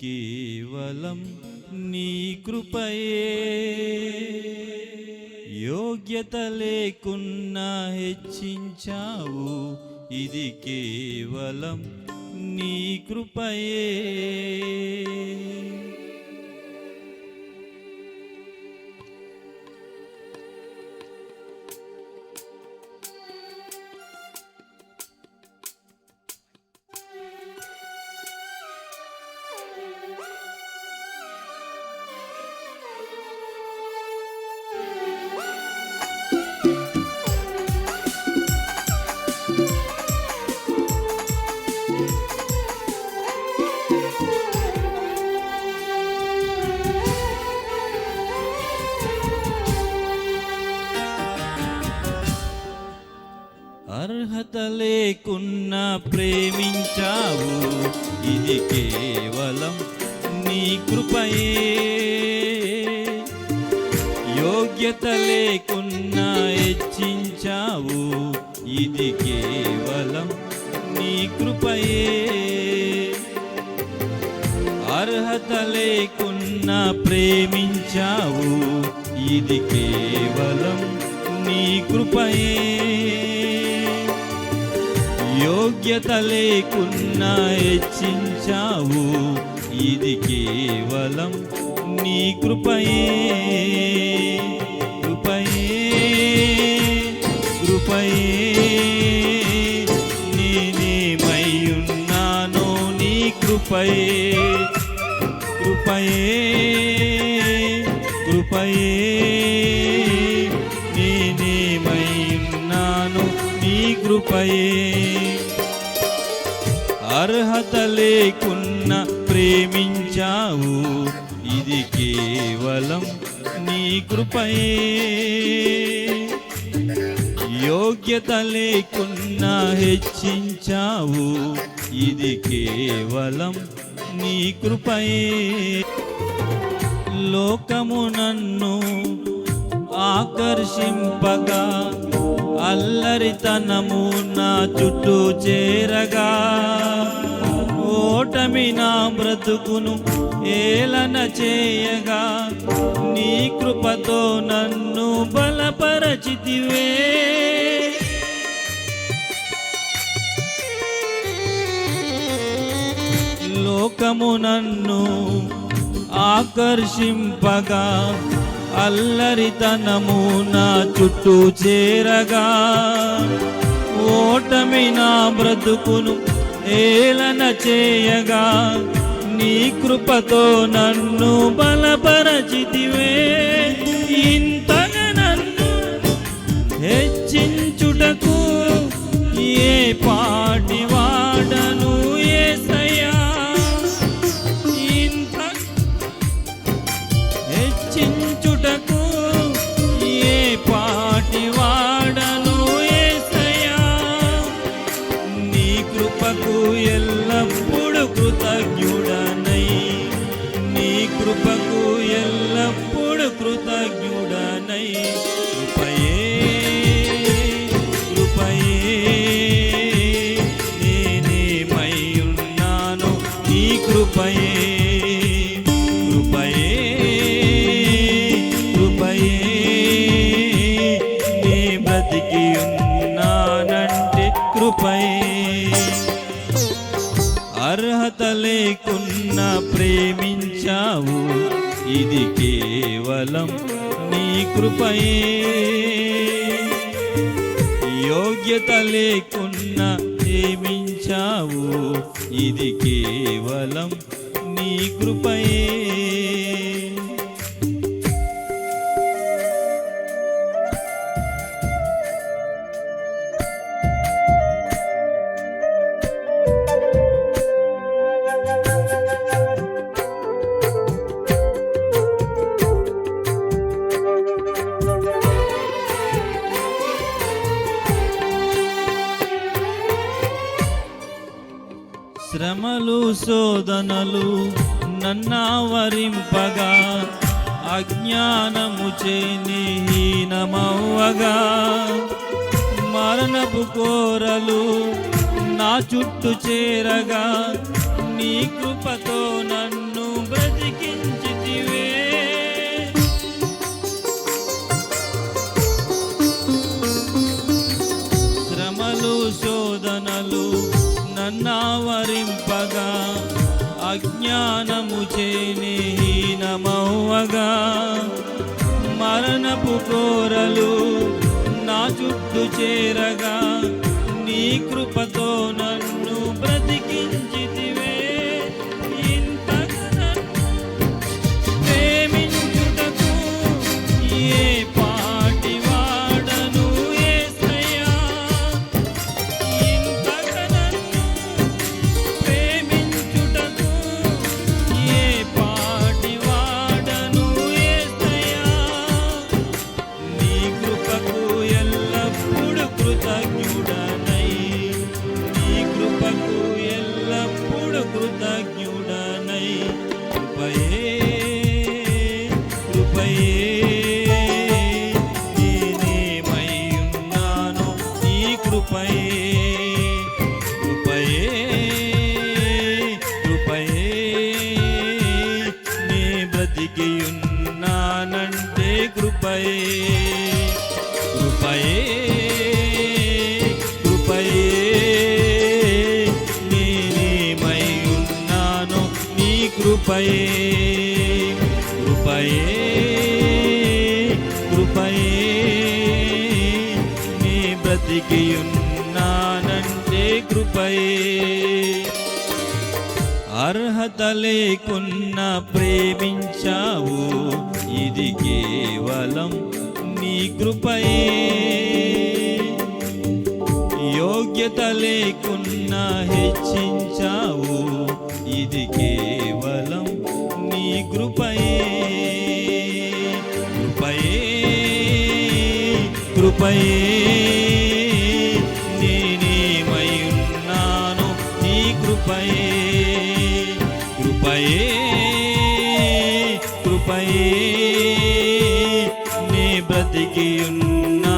కేవలం నీ కృపయే, యోగ్యత లేకున్నా హెచ్చించావు, ఇది కేవలం నీ కృపయే. అర్హత లేకున్నా ప్రేమించావు, ఇది కేవలం నీ కృపయే. యోగ్యత లేకున్నా హెచ్చించావు, ఇది కేవలం నీ కృపయే. అర్హత లేకున్నా ప్రేమించావు, ఇది కేవలం నీ కృపయే. యోగ్యత లేకున్నా హెచ్చించావు, ఇది కేవలం నీ కృపయే. కృపయే కృపయే నేనేమైయున్నానో నీ కృపయే. కృపయే కృపయే నేనేమైయున్నానో నీ కృపయే. అర్హత లేకున్నా ప్రేమించావు, ఇది కేవలం నీ కృపయే. యోగ్యత లేకున్నా హెచ్చించావు, ఇది కేవలం నీ కృపయే. లోకము నన్ను ఆకర్షింపగా, అల్లరితనము నా చుట్టూ చేరగా, ఓటమి నా బ్రతుకును ఏలన చేయగా, నీ కృపతో నన్ను బలపరచితివే. లోకము నన్ను ఆకర్షింపగా, అల్లరితనము నా చుట్టూ చేరగా, ఓటమి నా బ్రతుకును ఏలన చేయగా, నీ కృపతో నన్ను బలపరచితివే. ఇంతగా నన్ను హెచ్చించుటకు ఏ పాటి వాడను యేసయ్యా. హెచ్చించుటకు ఏ పాటి వాడను యేసయ్యా. నీ కృపకు ఎల్లప్పుడు కృతజ్ఞుడనై, నీ కృపకు ఎల్లప్పుడు కృతజ్ఞుడనై. కృపయే కృపయే నేనేమైయున్నానో నీ కృపయే. కృపయే కృపయే నే బ్రతికి ఉన్నానంటే కృపయే. అర్హత లేకున్నా ప్రేమించావు, ఇది కేవలం నీ కృపయే. యోగ్యత లేకున్నా ప్రేమించావు, ఇది కేవలం నీ కృపయే. శ్రమలు శోధనలు నన్నావరింపగా, అజ్ఞానము చేని హీనమవ్వగా, మరణపు కోరలు నా చుట్టూ చేరగా, నీ కృపతో నన్ను అజ్ఞానము చేనే హీనమవ్వగా మరణపు కోరలు నా చుట్టూ చేరగా నీ కృపతో నన్ను బ్రతికించితివే. ఇంతగా నన్ను ప్రేమించుటకు ఏ పాటి వాడను యేసయ్యా. ఇంతగా నన్ను ప్రేమించుటకు ఏ పాటి వాడను యేసయ్యా. నీ కృపకు ఎల్లప్పుడు కృతజ్ఞుడనై, నీ కృపకు ఎల్లప్పుడు కృతజ్ఞుడనై, కృపయే కృపయే నేనేమై ఉన్నాను నీ కృపయే. కృపయే కృపయే నే బ్రతికి ఉన్నానంటే కృపయే. కృపయే కృపయే నేనేమై ఉన్నాను నీ కృపయే. కృపయే కృపయే నీ బ్రతికి ఉన్నానంటే కృపయే. అర్హత లేకున్నా ప్రేమించావు, ఇది కేవలం నీ కృపయే. యోగ్యత లేకున్నా హెచ్చించావు, ఇది కేవలం నీ కృపయే. కృపయే కృపయే నేనేమై ఉన్నాను నీ కృపయే. కృపయే కృపయే నే బ్రతికి ఉన్నా